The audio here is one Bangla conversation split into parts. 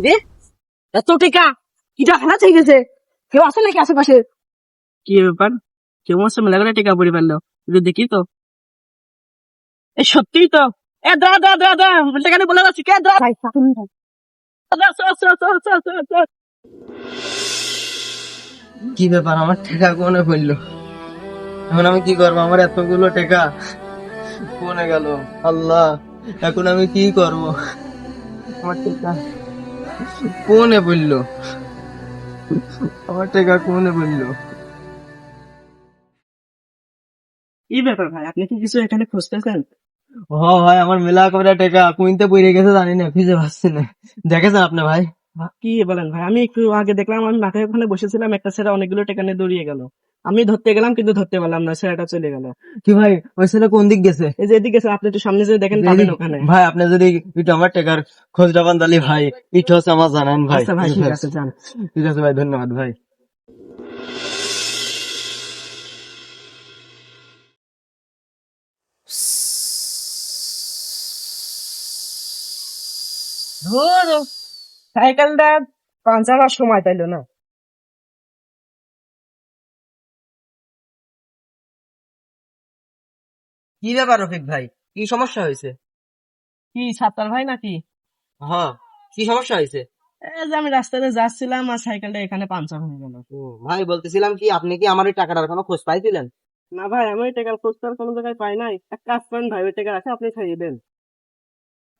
রে এত টেকা কিটা খানা চাই গেছে, কেউ আছে নাকি আশেপাশে? কি ব্যাপার, কেউ আছে মেলা করে টেকা পড়ে পারলো, একটু দেখি তো। এ সত্যি তো, এ দা দা দা দা টেকানে বলে যাচ্ছি, কে দা ভাই সাথে নিয়ে ভাই। কি ব্যাপার, আমার টাকা কোনে পড়লো? এখন আমি কি করবো? আমার এতগুলো টাকা কোনে গেল? আল্লাহ, এখন আমি কি করব? আমার টাকা কোনে পড়লো? আমার টাকা কোনে পড়লো? কি ব্যাপার ভাই, আপনি কি কিছু এখানে খুঁজতেছেন? ও ভাই, আমার মেলা করে টাকা কুইনতে পড়ে গেছে, জানি না, খুঁজে পাচ্ছি না। দেখেছেন আপনি ভাই? কি বলেন ভাই, আমি একটু আগে দেখলাম, আমি মাঠের ওখানে বসেছিলাম, একটা ছেলে অনেকগুলো টাকা নিয়ে দৌড়িয়ে গেল। আমি ধরতে গেলাম কিন্তু ধরতে পারলাম না, ছেলেটা চলে গেল। কি ভাই, ওই ছেলে কোন দিক গেছে? এই যে এদিকে গেছে, আপনি একটু সামনে যে দেখেন পাবেন ওখানে। ভাই, আপনি যদি একটু আমার টাকার খোঁজ রাখান তাহলে ভাই একটু হচ্ছে আমার জানান ভাই। আচ্ছা ভাই, ঠিক আছে, যান। ঠিক আছে ভাই, ধন্যবাদ ভাই। ধুর, সাইকেলটা পাঞ্চার হওয়ার সময় তাইলো না। কি ব্যাপার রফিক ভাই, কি সমস্যা হয়েছে? কি সাত্তার ভাই নাকি? হ্যাঁ, কি সমস্যা হয়েছে? এই যে আমি রাস্তাতে যাচ্ছিলাম আর সাইকেলটা এখানে পাঞ্চার হয়ে গেল। ও ভাই, বলতেছিলাম কি, আপনি কি আমার ওই টাকাটার কোনো খোঁজ পাইছিলেন? না ভাই, আমি ওই টাকার খোঁজ তো আর কোনো জায়গায় পাই নাই। এক কাজ করেন ভাই, ওই টাকা আছে, আপনি খাইয়ে দেন।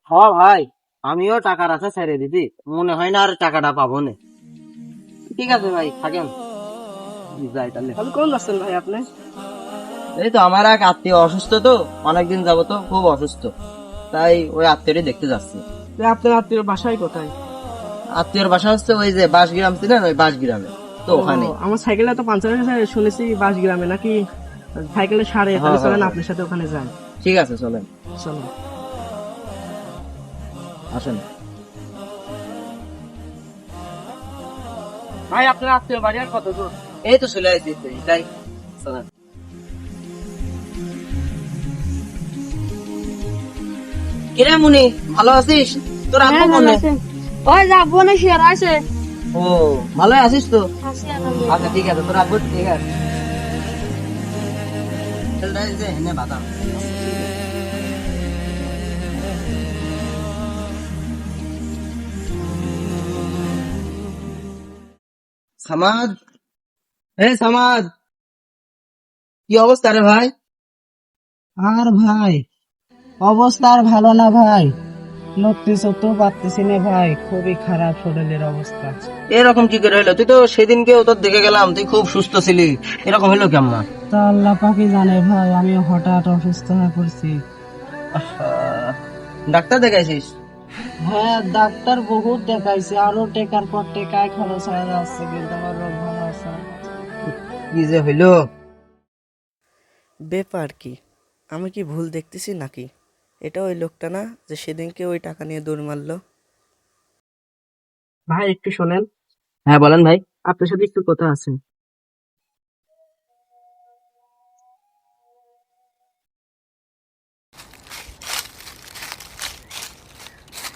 হ্যাঁ ভাই, আমিও টাকার আছে ছেড়ে দিছি, মনে হয় না আর টাকাটা পাবো না। ঠিক আছে ভাই, থাকেন, যাই তাহলে। আপনি কোন যাচ্ছেন ভাই আপনি? এই তো আমার এক আত্মীয় অসুস্থ, তো অনেকদিন যাবো তো খুব অসুস্থ, তাই ওই আত্মীয়টি দেখতে যাচ্ছি। যে আপনার আত্মীয় বাসায় কোথায়? আত্মীয়র বাসা হচ্ছে ওই যে বাসগ্রাম ছিলেন, ওই বাসগ্রামে, তো ও, ওখানে। আমার সাইকেলটা তো পাঞ্চার হয়ে গেছে, শুনেছি বাসগ্রামে নাকি সাইকেলের সারে, হ্যাঁ তাহলে হ্যাঁ চলেন হ্যাঁ, আপনার সাথে ওখানে যান। ঠিক আছে, চলেন, চলো আসেন। ভাই, আপনার আত্মীয় বাড়ি আর কত দূর? এই তো চলে আসছি, তাই চলেন। কিরে মুনি, ভালো আছিস? তোর আব্বু কোনে? ওই যা বোনে শেয়ার আছে। ও, ভালো আছিস তো? আছি আলহামদুলিল্লাহ। আচ্ছা ঠিক আছে, তোর আব্বু ঠিক আছে। ছেলেটা এই যে এনে বাদাম। সামাদ, এই সামাদ, কি অবস্থা রে ভাই? আর ভাই, অবস্থা আর ভালো না ভাই, নড়তে চড়তেও পারতেছি না ভাই, খুবই খারাপ শরীরের অবস্থা। এরকম কি করে হলো? তুই তো সেদিনকেও তোর দেখে গেলাম, তুই খুব সুস্থ ছিলি, এরকম হলো কেমন? তা আল্লাহ পাকই জানে ভাই, আমি হঠাৎ অসুস্থ হয়ে পড়ছি। ডাক্তার দেখাইছিস? হ্যাঁ, ডাক্তার বহুত দেখাইছে, আরো টেকার পর টেকায় খরচ হয়ে যাচ্ছে, কিন্তু আমার রোগ ভালো আছে না। কি যে হইলো? ব্যাপার কি, আমি কি ভুল দেখতেছি নাকি? এটা ওই লোকটা না যে সেদিনকে ওই টাকা নিয়ে দৌড় মারলো? ভাই একটু শোনেন, হ্যাঁ বলেন ভাই। আপনার সাথে একটু কথা আছে।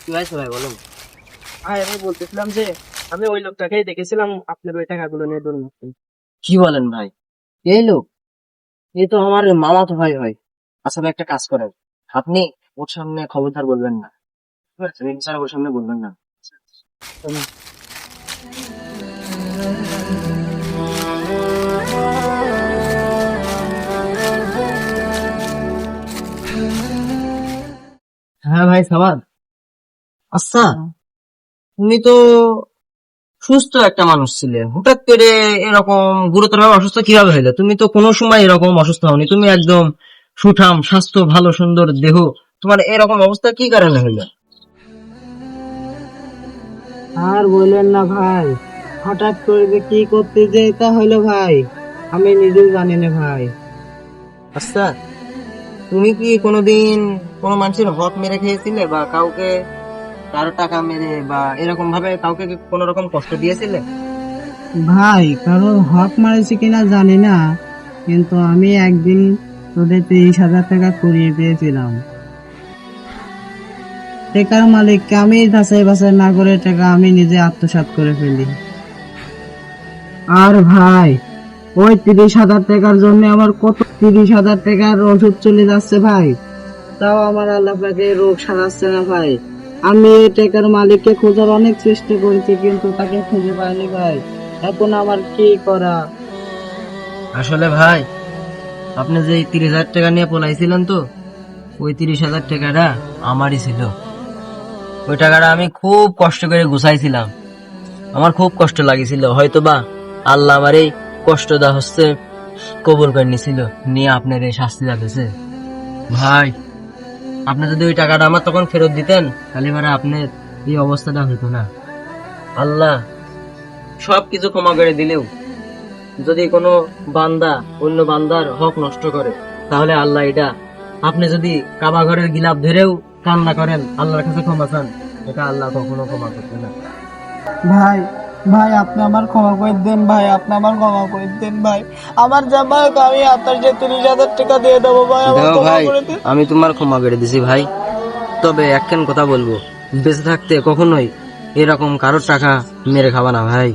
কি হয়েছে ভাই, বলুন। ভাই আমি বলতেছিলাম যে, আমি ওই লোকটাকেই দেখেছিলাম আপনার ওই টাকাগুলো নিয়ে দৌড় মারতে। কি বলেন ভাই, এই লোক? এই তো আমার মামাতো ভাই হয়। আচ্ছা ভাই, একটা কাজ করেন, আপনি ওর সামনে খবরদার বলবেন না, ঠিক আছে? স্যার, ওর সামনে বলবেন না। হ্যাঁ ভাই সামাদ, আচ্ছা তুমি তো সুস্থ একটা মানুষ ছিলে, হঠাৎ করে এরকম গুরুতর ভাবে অসুস্থ কিভাবে হইলে? তুমি তো কোনো সময় এরকম অসুস্থ হওনি, তুমি একদম সুঠাম, স্বাস্থ্য ভালো, সুন্দর দেহ, তোমার এরকম অবস্থা কি কারণে হইলো? আর বললেন না ভাই, হঠাৎ করে যে কি করতে যে এটা হলো ভাই, আমি নিজেও জানি না ভাই। আচ্ছা, তুমি কি কোনোদিন কোনো মানুষের হক মেরে খেয়েছিলে, বা কাউকে কারো টাকা মেরে বা এরকম ভাবে কাউকে কি কোনো রকম কষ্ট দিয়েছিলে? ভাই, কারো হক মারেছি কিনা জানি না, কিন্তু আমি একদিন তোদের 30,000 টাকা কুড়িয়ে পেয়েছিলাম। টাকার মালিককে আমি যাচাই বাছাই না করে টাকা আমি নিজে আত্মসাৎ করে ফেলি। আর ভাই, ওই 30,000 টাকার জন্য আমার কত 30,000 টাকার ওষুধ চলে যাচ্ছে ভাই, তাও আমার আল্লাহ পাকে রোগ সারাচ্ছে না ভাই। আমি এই টাকার মালিককে খোঁজার অনেক চেষ্টা করেছি, কিন্তু তাকে খুঁজে পাইনি ভাই। এখন আমার কি করা? আসলে ভাই, আপনি যে 30,000 টাকা নিয়ে পলাইছিলেন, তো ওই 30,000 টাকাটা আমারই ছিল। ওই টাকাটা আমি খুব কষ্ট করে গুছাইছিলাম। আমার খুব কষ্ট লাগিছিল, হয়তো বা আল্লাহ আমার এই কষ্টটা কবুল করে নিছিল, নিয়ে আপনার এই শাস্তি দিতেছে। ভাই, আপনি যদি ওই টাকাটা আমার তখন ফেরত দিতেন, তাহলে এবারে আপনার এই অবস্থাটা হতো না। আল্লাহ সবকিছু ক্ষমা করে দিলেও যদি কোনো বান্দা অন্য বান্দার হক নষ্ট করে, তাহলে আল্লাহ এটা, আপনি যদি কাবা ঘরের গিলাপ ধরেও কান্না করেন, আল্লাহর কাছে ক্ষমা চান, এটা আল্লাহ কখনো ক্ষমা করবে না। ভাই, ভাই আপনি আমার ক্ষমা করে দেন ভাই, আপনি আমার ক্ষমা করে দেন ভাই। আমার জামা আমি আপনার যে 30,000 টাকা দিয়ে দেবো ভাই, আমার দেখো ক্ষমা ভাই, করে দেন। আমি তোমার ক্ষমা করে দিছি ভাই, তবে একখান কথা বলবো, বেঁচে থাকতে কখনোই এরকম কারোর টাকা মেরে খাবা না ভাই।